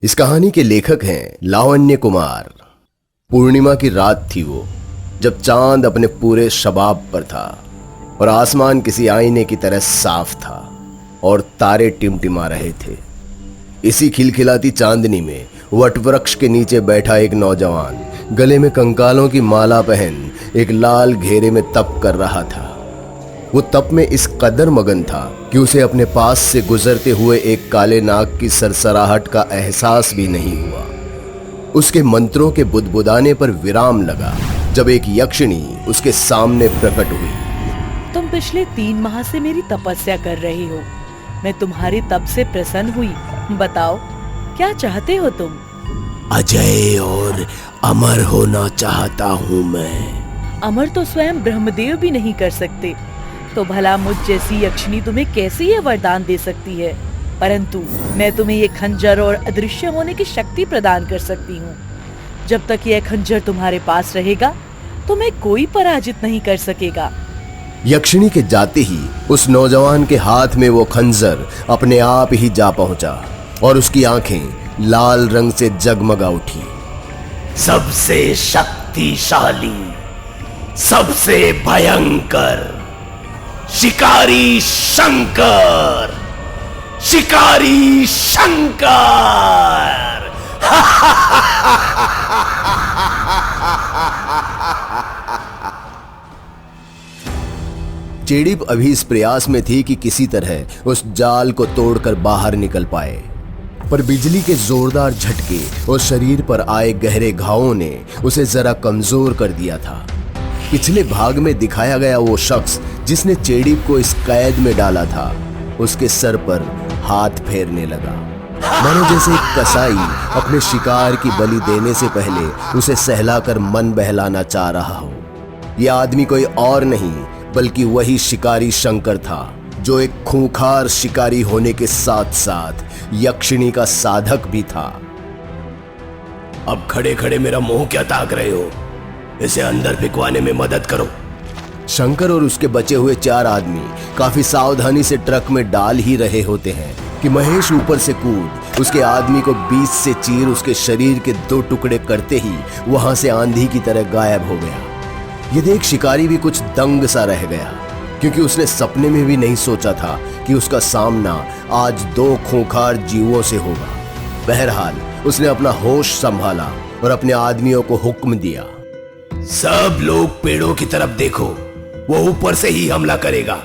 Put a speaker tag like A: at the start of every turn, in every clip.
A: इस कहानी के लेखक हैं लावण्य कुमार। पूर्णिमा की रात थी वो, जब चांद अपने पूरे शबाब पर था और आसमान किसी आईने की तरह साफ था और तारे टिमटिमा रहे थे। इसी खिलखिलाती चांदनी में वटवृक्ष के नीचे बैठा एक नौजवान गले में कंकालों की माला पहन एक लाल घेरे में तप कर रहा था। वो तप में इस कदर मगन था कि उसे अपने पास से गुजरते हुए एक काले नाग की सरसराहट का एहसास भी नहीं हुआ। उसके मंत्रों के बुदबुदाने पर विराम लगा जब एक यक्षिणी उसके सामने प्रकट हुई।
B: तुम पिछले 3 माह से मेरी तपस्या कर रही हो। मैं तुम्हारे तप से प्रसन्न हुई। बताओ, क्या चाहते हो तुम?
A: अजय और अमर होना चाहता हूँ मैं।
B: अमर तो स्वयं ब्रह्मदेव भी नहीं कर सकते, तो भला मुझ जैसी यक्षिणी तुम्हें कैसे ये वरदान दे सकती है? परंतु मैं तुम्हें ये खंजर और अदृश्य होने की शक्ति प्रदान कर सकती हूँ। जब तक यह खंजर तुम्हारे पास रहेगा, तुम्हें कोई पराजित नहीं कर सकेगा।
A: यक्षिणी के जाते ही उस नौजवान के हाथ में वो खंजर अपने आप ही जा पहुंचा और उसकी आंखें लाल रंग से जगमगा उठी।
C: सबसे शक्तिशाली, सबसे भयंकर शिकारी शंकर, शिकारी शंकर।
A: चेड़िप अभी इस प्रयास में थी कि किसी तरह उस जाल को तोड़कर बाहर निकल पाए, पर बिजली के जोरदार झटके और शरीर पर आए गहरे घावों ने उसे जरा कमजोर कर दिया था। पिछले भाग में दिखाया गया वो शख्स जिसने चेड़िप को इस कैद में डाला था, उसके सर पर हाथ फेरने लगा, मानो जैसे एक कसाई अपने शिकार की बलि देने से पहले उसे सहलाकर मन बहलाना चाह रहा हो। यह आदमी कोई और नहीं बल्कि वही शिकारी शंकर था, जो एक खूंखार शिकारी होने के साथ साथ यक्षिणी का साधक भी था।
C: अब खड़े खड़े मेरा मुंह क्या ताक रहे हो? इसे अंदर फिकवाने में मदद करो।
A: शंकर और उसके बचे हुए 4 आदमी काफी सावधानी से ट्रक में डाल ही रहे होते हैं कि महेश ऊपर से कूद उसके आदमी को बीच से चीर उसके शरीर के 2 टुकड़े करते ही वहां से आंधी की तरह गायब हो गया। ये देख शिकारी भी कुछ दंग सा रह गया, क्योंकि उसने सपने में भी नहीं सोचा था कि उसका सामना आज 2 खूंखार जीवों से होगा। बहरहाल उसने अपना होश संभाला और अपने आदमियों को हुक्म दिया,
C: सब लोग पेड़ों की तरफ देखो, वो ऊपर से ही हमला करेगा।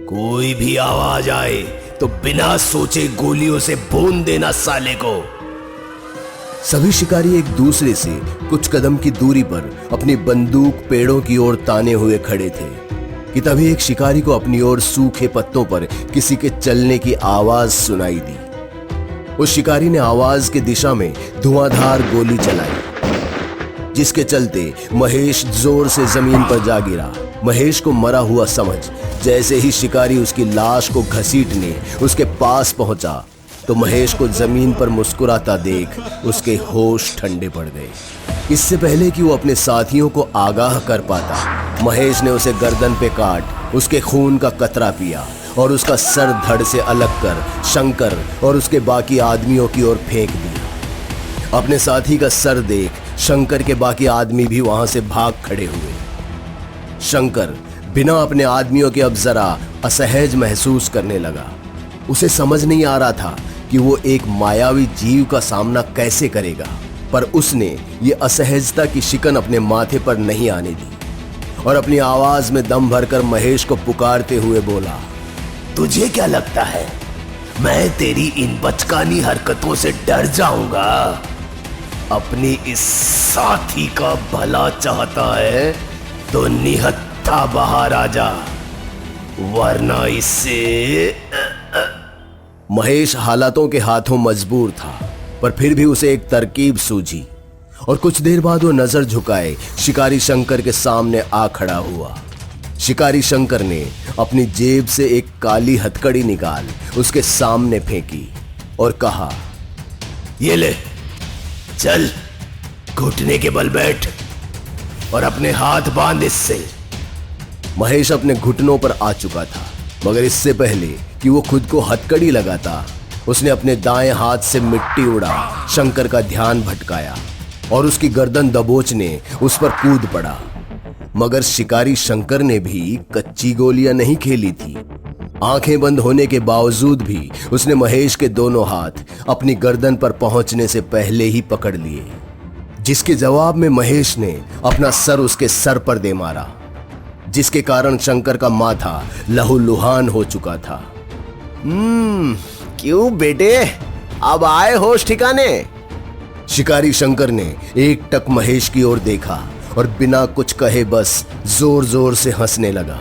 C: कोई भी आवाज आए तो बिना सोचे गोलियों से भून देना साले को।
A: सभी शिकारी एक दूसरे से कुछ कदम की दूरी पर अपनी बंदूक पेड़ों की ओर ताने हुए खड़े थे कि तभी एक शिकारी को अपनी ओर सूखे पत्तों पर किसी के चलने की आवाज सुनाई दी। उस शिकारी ने आवाज के दिशा में धुआंधार गोली चलाई, जिसके चलते महेश जोर से जमीन पर जा गिरा। महेश को मरा हुआ समझ जैसे ही शिकारी उसकी लाश को घसीटने उसके पास पहुंचा, तो महेश को जमीन पर मुस्कुराता देख उसके होश ठंडे पड़ गए। इससे पहले कि वो अपने साथियों को आगाह कर पाता, महेश ने उसे गर्दन पे काट उसके खून का कतरा पिया और उसका सर धड़ से अलग कर शंकर और उसके बाकी आदमियों की ओर फेंक दिया। अपने साथी का सर देख शंकर के बाकी आदमी भी वहां से भाग खड़े हुए। शंकर बिना अपने आदमियों के अब जरा असहज महसूस करने लगा। उसे समझ नहीं आ रहा था कि वो एक मायावी जीव का सामना कैसे करेगा, पर उसने ये असहजता की शिकन अपने माथे पर नहीं आने दी और अपनी आवाज में दम भरकर महेश को पुकारते हुए बोला,
C: तुझे क्या लगता है मैं तेरी इन बचकानी हरकतों से डर जाऊंगा? अपनी इस साथी का भला चाहता है तो निहत्था बाहर आ जा, वरना इससे।
A: महेश हालातों के हाथों मजबूर था, पर फिर भी उसे एक तरकीब सूझी और कुछ देर बाद वो नजर झुकाए शिकारी शंकर के सामने आ खड़ा हुआ। शिकारी शंकर ने अपनी जेब से एक काली हथकड़ी निकाल उसके सामने फेंकी और कहा,
C: ये ले, चल घुटने के बल बैठ और अपने हाथ बांध इससे।
A: महेश अपने घुटनों पर आ चुका था, मगर इससे पहले कि वो खुद को हथकड़ी लगाता, उसने अपने दाएं हाथ से मिट्टी उड़ा शंकर का ध्यान भटकाया और उसकी गर्दन दबोचने उस पर कूद पड़ा। मगर शिकारी शंकर ने भी कच्ची गोलियां नहीं खेली थी। आंखें बंद होने के बावजूद भी उसने महेश के दोनों हाथ अपनी गर्दन पर पहुंचने से पहले ही पकड़ लिए, जिसके जवाब में महेश ने अपना सर उसके सर पर दे मारा, जिसके कारण शंकर का माथा लहूलुहान हो चुका था।
C: क्यों बेटे, अब आए होश ठिकाने?
A: शिकारी शंकर ने एकटक महेश की ओर देखा और बिना कुछ कहे बस जोर जोर से हंसने लगा।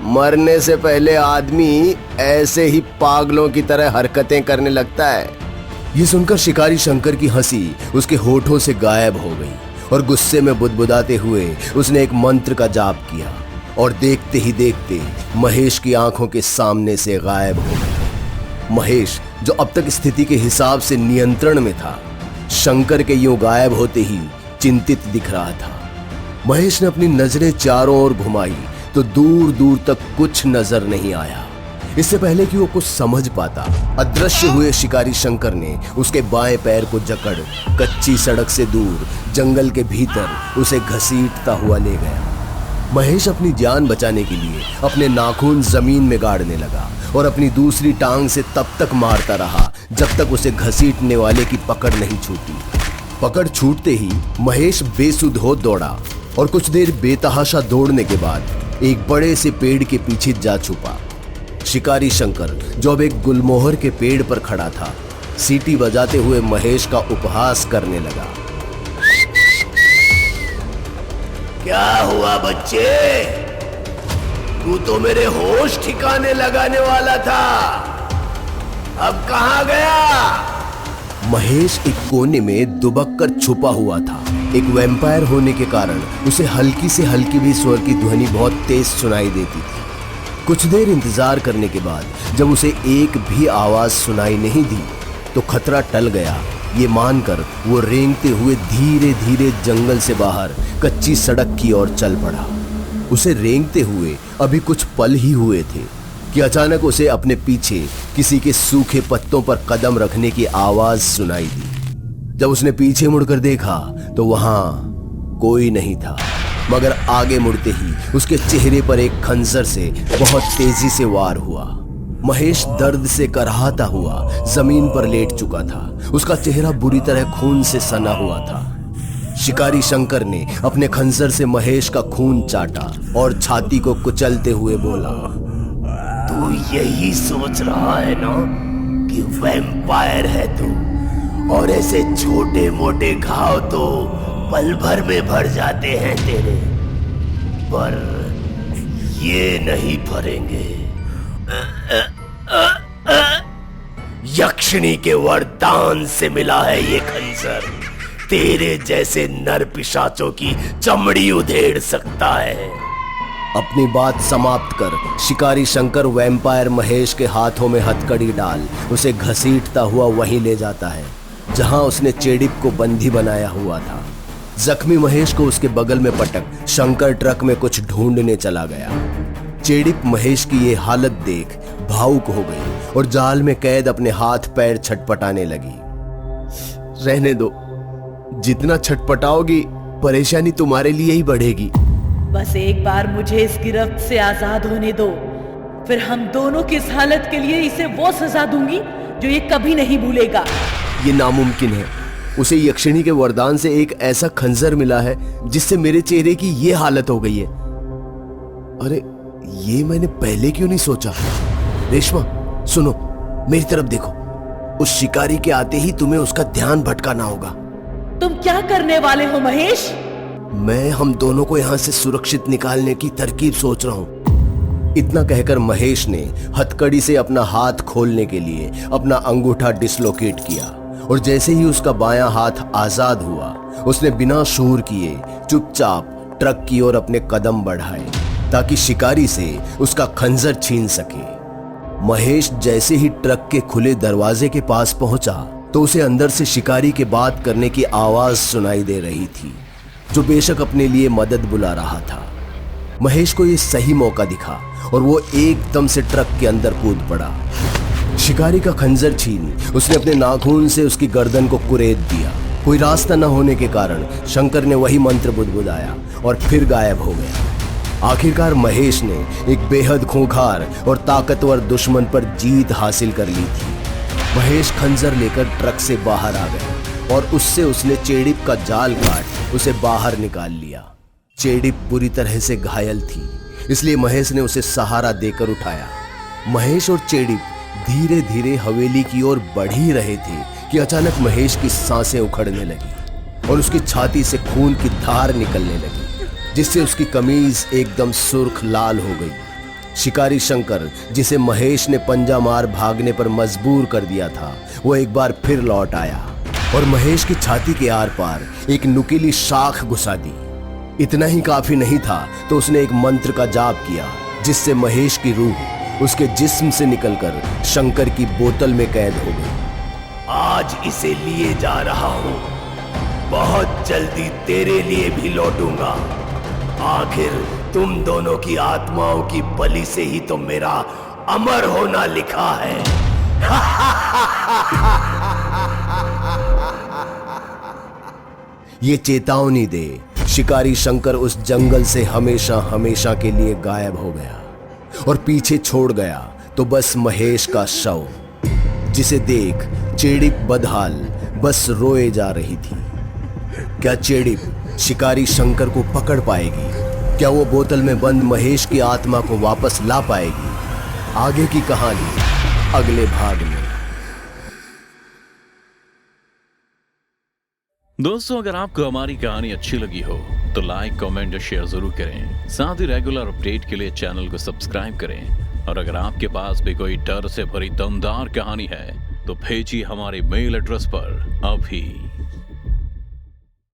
C: मरने से पहले आदमी ऐसे ही पागलों की तरह हरकतें करने लगता है।
A: ये सुनकर शिकारी शंकर की हंसी उसके होठों से गायब हो गई और गुस्से में बुदबुदाते हुए उसने एक मंत्र का जाप किया और देखते ही देखते महेश की आंखों के सामने से गायब हो गया। महेश, जो अब तक स्थिति के हिसाब से नियंत्रण में था, शंकर के यूं गायब होते ही चिंतित दिख रहा था। महेश ने अपनी नजरें चारों ओर घुमाई तो दूर दूर तक कुछ नजर नहीं आया। इससे पहले कि वो कुछ समझ पाता, अदृश्य हुए शिकारी शंकर ने उसके बाएं पैर को जकड़ कच्ची सड़क से दूर जंगल के भीतर उसे घसीटता हुआ ले गया। महेश अपनी जान बचाने के लिए अपने नाखून जमीन में गाड़ने लगा और अपनी दूसरी टांग से तब तक मारता रहा जब तक उसे घसीटने वाले की पकड़ नहीं छूटी। पकड़ छूटते ही महेश बेसुध हो दौड़ा और कुछ देर बेतहाशा दौड़ने के बाद एक बड़े से पेड़ के पीछे जा छुपा। शिकारी शंकर, जो अब एक गुलमोहर के पेड़ पर खड़ा था, सीटी बजाते हुए महेश का उपहास करने लगा।
C: क्या हुआ बच्चे? तू तो मेरे होश ठिकाने लगाने वाला था, अब कहां गया?
A: महेश एक कोने में दुबक कर छुपा हुआ था। एक वैम्पायर होने के कारण उसे हल्की से हल्की भी स्वर की ध्वनि बहुत तेज सुनाई देती थी। कुछ देर इंतजार करने के बाद जब उसे एक भी आवाज सुनाई नहीं दी तो खतरा टल गया। ये मानकर वो रेंगते हुए धीरे धीरे जंगल से बाहर कच्ची सड़क की ओर चल पड़ा। उसे रेंगते हुए अभी कुछ पल ही हुए थे कि अचानक उसे अपने पीछे किसी के सूखे पत्तों पर कदम रखने की आवाज सुनाई दी। जब उसने पीछे मुड़कर देखा तो वहां कोई नहीं था, मगर आगे मुड़ते ही उसके चेहरे पर एक खंजर से बहुत तेजी से वार हुआ। महेश दर्द से कराहता हुआ जमीन पर लेट चुका था। उसका चेहरा बुरी तरह खून से सना हुआ था। शिकारी शंकर ने अपने खंजर से महेश का खून चाटा और छाती को कुचलते हुए बोला,
C: तू यही सोच रहा है ना कि वैम्पायर है तू, और ऐसे छोटे मोटे घाव तो पल भर में भर जाते हैं तेरे, पर ये नहीं भरेंगे। यक्षिणी के वरदान से मिला है ये खंजर, तेरे जैसे नर पिशाचों की चमड़ी उधेड़ सकता है।
A: अपनी बात समाप्त कर शिकारी शंकर वैम्पायर महेश के हाथों में हथकड़ी डाल उसे घसीटता हुआ वहीं ले जाता है जहां उसने चेडिप को बंदी बनाया हुआ था। जख्मी महेश को उसके बगल में पटक शंकर ट्रक में कुछ ढूंढने चला गया। चेडिप महेश की ये हालत देख भावुक हो गई और जाल में कैद अपने हाथ पैर छटपटाने लगी। रहने दो, जितना छटपटाओगी परेशानी तुम्हारे लिए ही बढ़ेगी।
B: बस एक बार मुझे इस गिरफ्त से आजाद होने दो, फिर हम दोनों की इस हालत के लिए इसे वो सजा दूंगी जो ये कभी नहीं भूलेगा।
A: ये नामुमकिन है। उसे यक्षिणी के वरदान से एक ऐसा खंजर मिला है जिससे मेरे चेहरे की ये हालत हो गई है। अरे ये मैंने पहले क्यों नहीं सोचा। रेशमा सुनो, मेरी तरफ देखो। उस शिकारी के आते ही तुम्हें उसका ध्यान भटकाना होगा।
B: तुम क्या करने वाले हो महेश?
A: मैं हम दोनों को यहाँ से सुरक्षित निकालने की तरकीब सोच रहा हूँ। इतना कहकर महेश ने हथकड़ी से अपना हाथ खोलने के लिए अपना अंगूठा डिसलोकेट किया और जैसे ही उसका बायां हाथ आजाद हुआ उसने बिना शोर किए चुपचाप ट्रक की ओर अपने कदम बढ़ाए ताकि शिकारी से उसका खंजर छीन सके। महेश जैसे ही ट्रक के खुले दरवाजे के पास पहुंचा तो उसे अंदर से शिकारी के बात करने की आवाज सुनाई दे रही थी। जो बेशक अपने लिए मदद बुला रहा था। महेश को ये सही मौका दिखा और वो एकदम से ट्रक के अंदर कूद पड़ा। शिकारी का खंजर छीन उसने अपने नाखून से उसकी गर्दन को कुरेद दिया। कोई रास्ता न होने के कारण शंकर ने वही मंत्र बुदबुदाया और फिर गायब हो गया। आखिरकार महेश ने एक बेहद खूंखार और ताकतवर दुश्मन पर जीत हासिल कर ली थी। महेश खंजर लेकर ट्रक से बाहर आ गया और उससे उसने चेड़िप का जाल काट उसे बाहर निकाल लिया। चेड़िप बुरी तरह से घायल थी, इसलिए महेश ने उसे सहारा देकर उठाया। महेश और चेड़िप धीरे धीरे हवेली की ओर बढ़ ही रहे थे कि अचानक महेश की सांसें उखड़ने लगी और उसकी छाती से खून की धार निकलने लगी, जिससे उसकी कमीज एकदम सुर्ख लाल हो गई। शिकारी शंकर, जिसे महेश ने पंजा मार भागने पर मजबूर कर दिया था, वो एक बार फिर लौट आया और महेश की छाती के आर पार एक नुकीली शाख घुसा दी। इतना ही काफी नहीं था तो उसने एक मंत्र का जाप किया, जिससे महेश की रूह उसके जिस्म से निकलकर शंकर की बोतल में कैद हो गई।
C: आज इसे लिए जा रहा हूं, बहुत जल्दी तेरे लिए भी लौटूंगा। आखिर तुम दोनों की आत्माओं की बलि से ही तो मेरा अमर होना लिखा है।
A: ये चेतावनी दे शिकारी शंकर उस जंगल से हमेशा हमेशा के लिए गायब हो गया और पीछे छोड़ गया तो बस महेश का शव, जिसे देख चेड़िप बदहाल बस रोए जा रही थी। क्या चेड़िप शिकारी शंकर को पकड़ पाएगी? क्या वो बोतल में बंद महेश की आत्मा को वापस ला पाएगी? आगे की कहानी अगले भाग में।
D: दोस्तों, अगर आपको हमारी कहानी अच्छी लगी हो तो लाइक, कमेंट और शेयर जरूर करें। साथ ही रेगुलर अपडेट के लिए चैनल को सब्सक्राइब करें। और अगर आपके पास भी कोई डर से भरी दमदार कहानी है तो भेजिए हमारे मेल एड्रेस पर अभी।